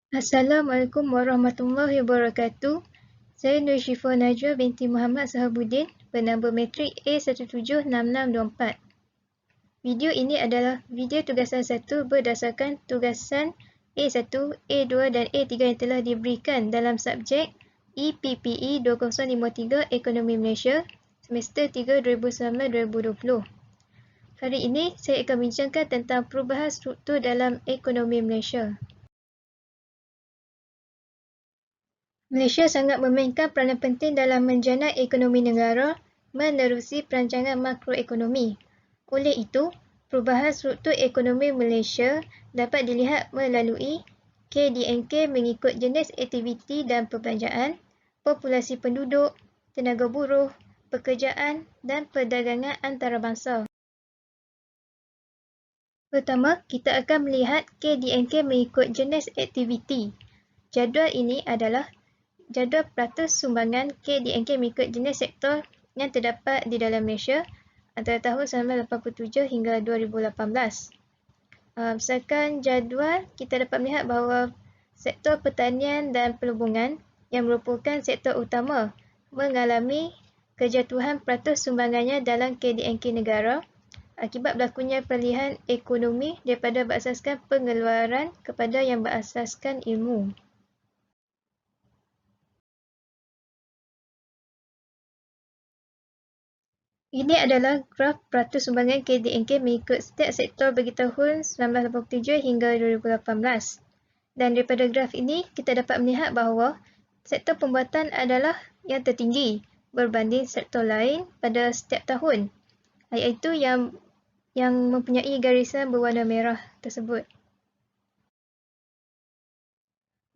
Assalamualaikum warahmatullahi wabarakatuh. Saya Nur Syifa Najwa binti Muhammad Sahabuddin, penambah matrik A176624. Video ini adalah video tugasan 1 berdasarkan tugasan A1, A2 dan A3 yang telah diberikan dalam subjek EPPE 2053 Ekonomi Malaysia semester 3 2019-2020. Hari ini saya akan bincangkan tentang perubahan struktur dalam ekonomi Malaysia. Malaysia sangat memainkan peranan penting dalam menjana ekonomi negara menerusi perancangan makroekonomi. Oleh itu, perubahan struktur ekonomi Malaysia dapat dilihat melalui KDNK mengikut jenis aktiviti dan perbelanjaan, populasi penduduk, tenaga buruh, pekerjaan dan perdagangan antarabangsa. Pertama, kita akan melihat KDNK mengikut jenis aktiviti. Jadual ini adalah jadual peratus sumbangan KDNK mengikut jenis sektor yang terdapat di dalam Malaysia antara tahun 1987 hingga 2018. Berdasarkan jadual, kita dapat melihat bahawa sektor pertanian dan perhubungan yang merupakan sektor utama mengalami kejatuhan peratus sumbangannya dalam KDNK negara akibat berlakunya peralihan ekonomi daripada berasaskan pengeluaran kepada yang berasaskan ilmu. Ini adalah graf peratus sumbangan KDNK mengikut setiap sektor bagi tahun 1987 hingga 2018. Dan daripada graf ini, kita dapat melihat bahawa sektor pembuatan adalah yang tertinggi berbanding sektor lain pada setiap tahun, iaitu yang mempunyai garisan berwarna merah tersebut.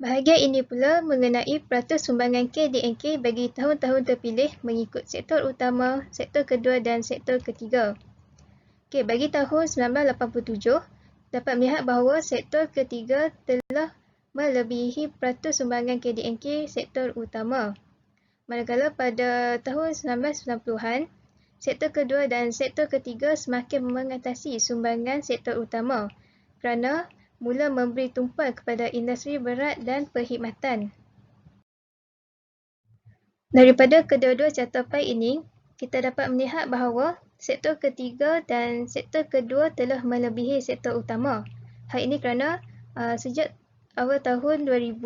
Bahagian ini pula mengenai peratus sumbangan KDNK bagi tahun-tahun terpilih mengikut sektor utama, sektor kedua dan sektor ketiga. Bagi tahun 1987, dapat melihat bahawa sektor ketiga telah melebihi peratus sumbangan KDNK sektor utama. Manakala pada tahun 1990-an, sektor kedua dan sektor ketiga semakin mengatasi sumbangan sektor utama kerana mula memberi tumpuan kepada industri berat dan perkhidmatan. Daripada kedua-dua catatpan ini, kita dapat melihat bahawa sektor ketiga dan sektor kedua telah melebihi sektor utama. Hal ini kerana sejak awal tahun 2000,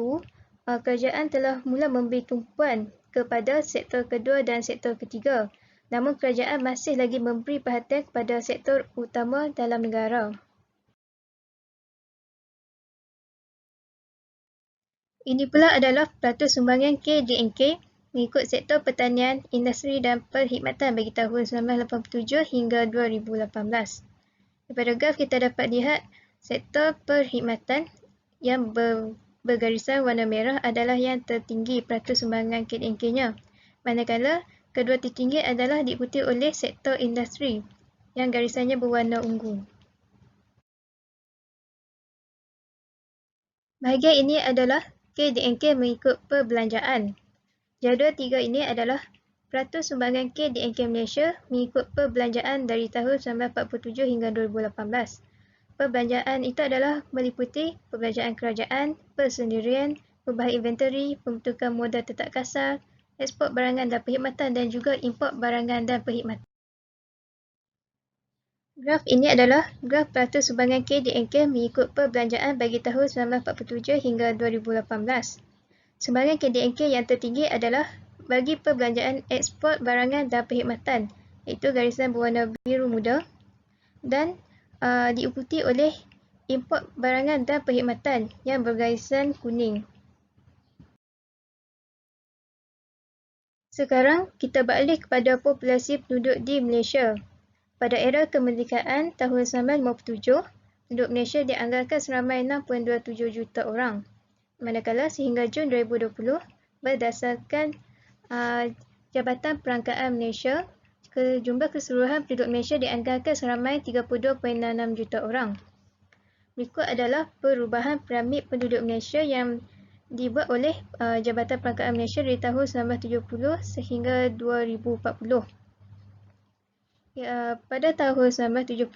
kerajaan telah mula memberi tumpuan kepada sektor kedua dan sektor ketiga. Namun kerajaan masih lagi memberi perhatian kepada sektor utama dalam negara. Ini pula adalah peratus sumbangan KDNK mengikut sektor pertanian, industri dan perkhidmatan bagi tahun 1987 hingga 2018. Daripada graf kita dapat lihat sektor perkhidmatan yang bergarisan warna merah adalah yang tertinggi peratus sumbangan KDNK-nya. Manakala kedua tertinggi adalah diikuti oleh sektor industri yang garisannya berwarna ungu. Bahagian ini adalah KDNK mengikut perbelanjaan. Jadual 3 ini adalah peratus sumbangan KDNK Malaysia mengikut perbelanjaan dari tahun 1947 hingga 2018. Perbelanjaan itu adalah meliputi perbelanjaan kerajaan, persendirian, perubahan inventory, pembentukan modal tetap kasar, ekspor barangan dan perkhidmatan dan juga import barangan dan perkhidmatan. Graf ini adalah graf peratus sumbangan KDNK mengikut perbelanjaan bagi tahun 1947 hingga 2018. Sumbangan KDNK yang tertinggi adalah bagi perbelanjaan ekspor barangan dan perkhidmatan, iaitu garisan berwarna biru muda, dan diikuti oleh import barangan dan perkhidmatan yang bergarisan kuning. Sekarang kita beralih kepada populasi penduduk di Malaysia. Pada era kemerdekaan tahun 1957, penduduk Malaysia dianggarkan seramai 6.27 juta orang. Manakala sehingga Jun 2020, berdasarkan Jabatan Perangkaan Malaysia, jumlah keseluruhan penduduk Malaysia dianggarkan seramai 32.66 juta orang. Berikut adalah perubahan piramid penduduk Malaysia yang dibuat oleh Jabatan Perangkaan Malaysia dari tahun 1970 sehingga 2040. Pada tahun 1970,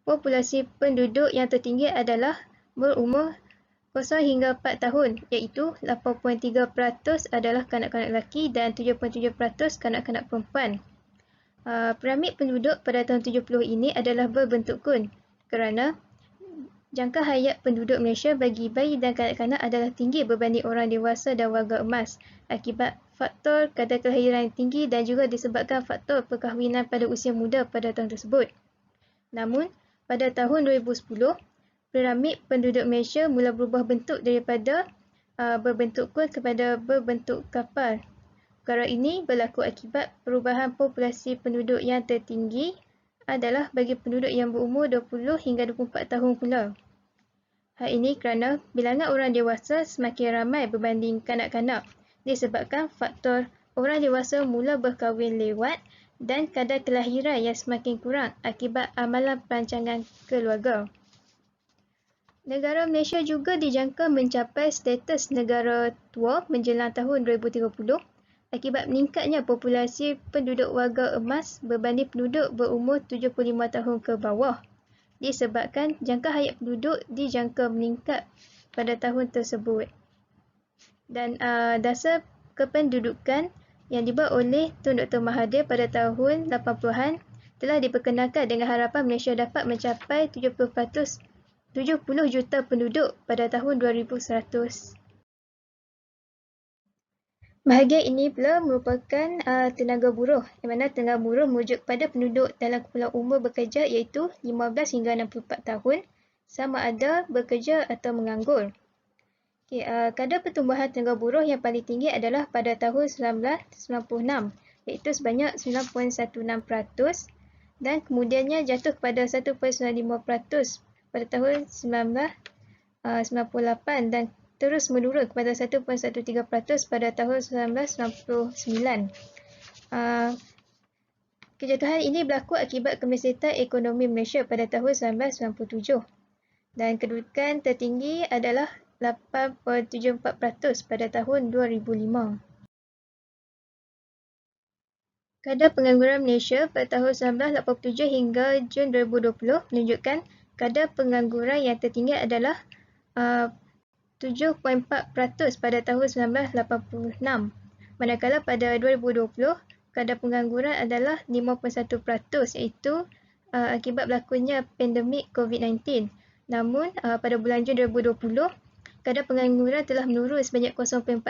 populasi penduduk yang tertinggi adalah berumur 0 hingga 4 tahun, iaitu 8.3% adalah kanak-kanak lelaki dan 7.7% kanak-kanak perempuan. Piramid penduduk pada tahun 70 ini adalah berbentuk kun kerana jangka hayat penduduk Malaysia bagi bayi dan kanak-kanak adalah tinggi berbanding orang dewasa dan warga emas akibat faktor kadar kelahiran yang tinggi dan juga disebabkan faktor perkahwinan pada usia muda pada tahun tersebut. Namun, pada tahun 2010, piramid penduduk Malaysia mula berubah bentuk daripada berbentuk kun kepada berbentuk kapal. Perkara ini berlaku akibat perubahan populasi penduduk yang tertinggi adalah bagi penduduk yang berumur 20 hingga 24 tahun pula. Hal ini kerana bilangan orang dewasa semakin ramai berbanding kanak-kanak disebabkan faktor orang dewasa mula berkahwin lewat dan kadar kelahiran yang semakin kurang akibat amalan perancangan keluarga. Negara Malaysia juga dijangka mencapai status negara tua menjelang tahun 2030 akibat meningkatnya populasi penduduk warga emas berbanding penduduk berumur 75 tahun ke bawah. Disebabkan jangka hayat penduduk dijangka meningkat pada tahun tersebut. Dan dasar kependudukan yang dibuat oleh Tun Dr. Mahathir pada tahun 80-an telah diperkenalkan dengan harapan Malaysia dapat mencapai 70 juta penduduk pada tahun 2100. Bahagian ini pula merupakan tenaga buruh, di mana tenaga buruh merujuk pada penduduk dalam kumpulan umur bekerja iaitu 15 hingga 64 tahun, sama ada bekerja atau menganggur. Kadar pertumbuhan tenaga buruh yang paling tinggi adalah pada tahun 1996, iaitu sebanyak 9.16% dan kemudiannya jatuh kepada 1.95% pada tahun 1998 dan terus menurun kepada 1.13% pada tahun 1999. Kejatuhan ini berlaku akibat kemelesetan ekonomi Malaysia pada tahun 1997 dan kedudukan tertinggi adalah 8.74% pada tahun 2005. Kadar pengangguran Malaysia pada tahun 1987 hingga Jun 2020 menunjukkan kadar pengangguran yang tertinggi adalah 7.4% pada tahun 1986, manakala pada 2020 kadar pengangguran adalah 5.1% iaitu akibat berlakunya pandemik COVID-19. Namun pada bulan Jun 2020 kadar pengangguran telah menurun sebanyak 0.4%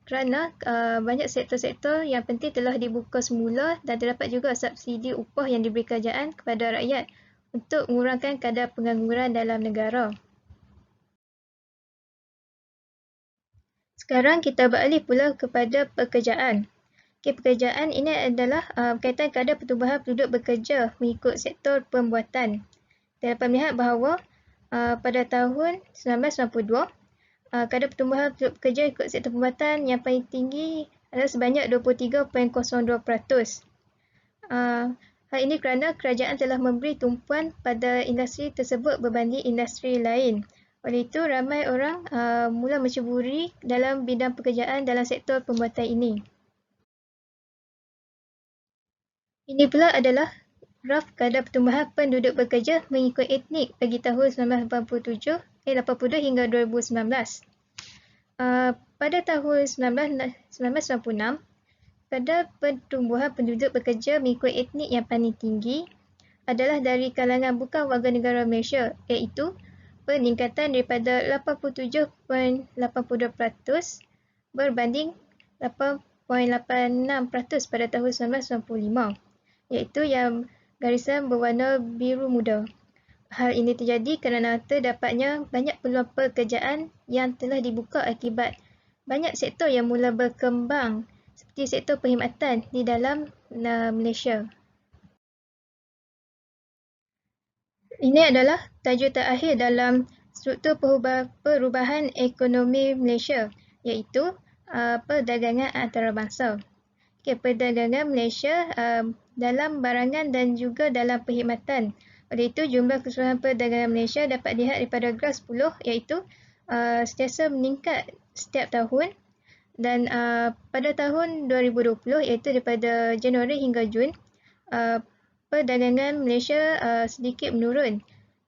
kerana banyak sektor-sektor yang penting telah dibuka semula dan terdapat juga subsidi upah yang diberi kerajaan kepada rakyat untuk mengurangkan kadar pengangguran dalam negara. Sekarang kita beralih pula kepada pekerjaan. Pekerjaan ini adalah berkaitan kadar pertumbuhan penduduk bekerja mengikut sektor pembuatan. Kita dapat melihat bahawa pada tahun 1992, kadar pertumbuhan penduduk bekerja ikut sektor pembuatan yang paling tinggi adalah sebanyak 23.02%. Hal ini kerana kerajaan telah memberi tumpuan pada industri tersebut berbanding industri lain. Oleh itu, ramai orang mula menceburi dalam bidang pekerjaan dalam sektor pembuatan ini. Ini pula adalah graf kadar pertumbuhan penduduk bekerja mengikut etnik bagi tahun 1982 hingga 2019. Pada tahun 1996, kadar pertumbuhan penduduk bekerja mengikut etnik yang paling tinggi adalah dari kalangan bukan warga negara Malaysia, iaitu peningkatan daripada 87.82% berbanding 8.86% pada tahun 1995, iaitu yang garisan berwarna biru muda. Hal ini terjadi kerana terdapatnya banyak peluang pekerjaan yang telah dibuka akibat banyak sektor yang mula berkembang seperti sektor perkhidmatan di dalam Malaysia. Ini adalah tajuk terakhir dalam struktur perubahan ekonomi Malaysia, iaitu perdagangan antarabangsa. Perdagangan Malaysia dalam barangan dan juga dalam perkhidmatan. Oleh itu, jumlah keseluruhan perdagangan Malaysia dapat dilihat daripada graf 10, iaitu sentiasa meningkat setiap tahun dan pada tahun 2020, iaitu daripada Januari hingga Jun, perdagangan Malaysia sedikit menurun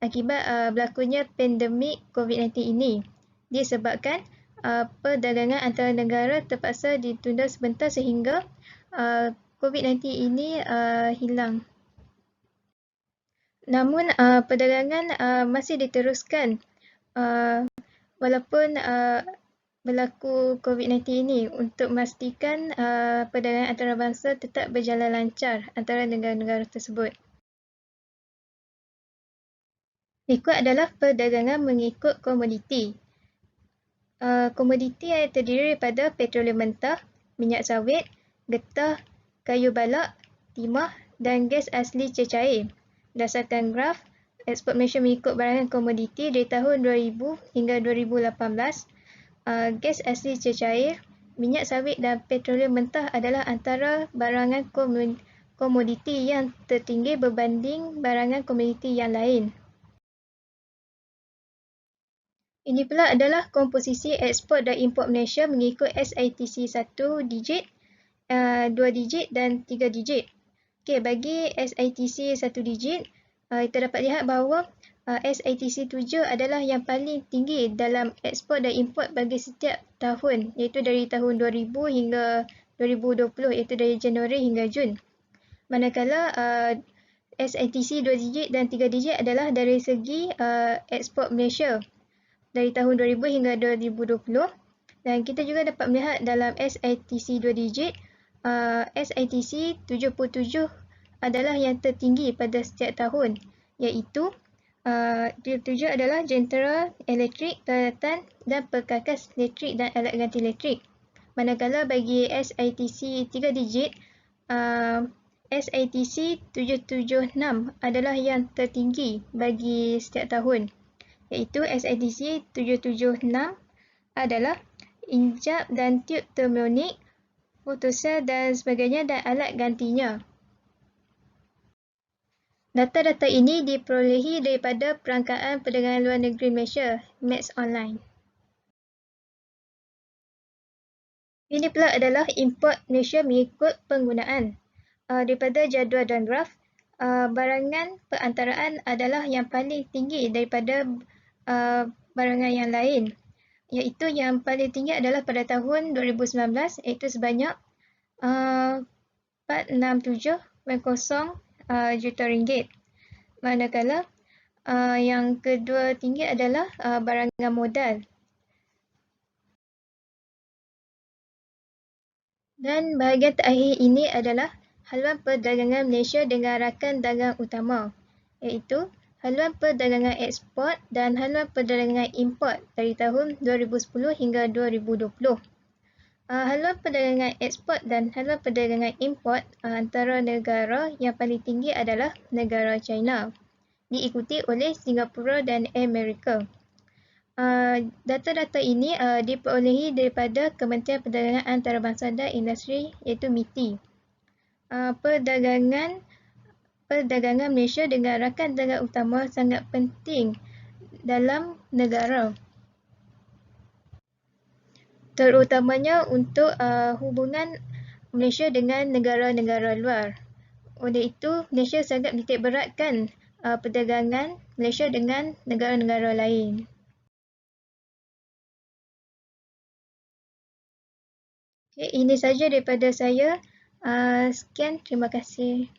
akibat berlakunya pandemik COVID-19 ini. Disebabkan perdagangan antara negara terpaksa ditunda sebentar sehingga COVID-19 ini hilang. Namun perdagangan masih diteruskan walaupun berlaku COVID-19 ini untuk memastikan perdagangan antarabangsa tetap berjalan lancar antara negara-negara tersebut. Berikut adalah perdagangan mengikut komoditi. Komoditi yang terdiri daripada petroleum mentah, minyak sawit, getah, kayu balak, timah dan gas asli cecair. Berdasarkan graf, ekspor Malaysia mengikut barangan komoditi dari tahun 2000 hingga 2018, gas asli cecair, minyak sawit dan petroleum mentah adalah antara barangan komoditi yang tertinggi berbanding barangan komoditi yang lain. Ini pula adalah komposisi ekspor dan import Malaysia mengikut SITC 1 digit, 2 digit dan 3 digit. Okey, bagi SITC 1 digit, kita dapat lihat bahawa SITC 7 adalah yang paling tinggi dalam ekspor dan import bagi setiap tahun, iaitu dari tahun 2000 hingga 2020, iaitu dari Januari hingga Jun. Manakala SITC 2 digit dan 3 digit adalah dari segi ekspor Malaysia dari tahun 2000 hingga 2020. Dan kita juga dapat melihat dalam SITC 2 digit, SITC 77 adalah yang tertinggi pada setiap tahun, iaitu 7 adalah jentera elektrik, daratan dan perkakas elektrik dan alat ganti elektrik. Manakala bagi SITC 3 digit, SITC 776 adalah yang tertinggi bagi setiap tahun, iaitu SITC 776 adalah injap dan tube termonik, fotosel dan sebagainya dan alat gantinya. Data-data ini diperolehi daripada Perangkaan Perdagangan Luar Negeri Malaysia, MAX Online. Ini pula adalah import Malaysia mengikut penggunaan. Daripada jadual dan graf, barangan perantaraan adalah yang paling tinggi daripada barangan yang lain, iaitu yang paling tinggi adalah pada tahun 2019, iaitu sebanyak 467.0 juta ringgit. Manakala yang kedua tinggi adalah barangan modal. Dan bahagian terakhir ini adalah haluan perdagangan Malaysia dengan rakan dagang utama, iaitu haluan perdagangan ekspor dan haluan perdagangan import dari tahun 2010 hingga 2020. Haluan perdagangan ekspor dan haluan perdagangan import antara negara yang paling tinggi adalah negara China, diikuti oleh Singapura dan Amerika. Data-data ini diperolehi daripada Kementerian Perdagangan Antarabangsa dan Industri, iaitu MITI. Perdagangan Malaysia dengan rakan dagang utama sangat penting dalam negara, terutamanya untuk hubungan Malaysia dengan negara-negara luar. Oleh itu, Malaysia sangat menitik beratkan perdagangan Malaysia dengan negara-negara lain. Okay, ini saja daripada saya. Sekian, terima kasih.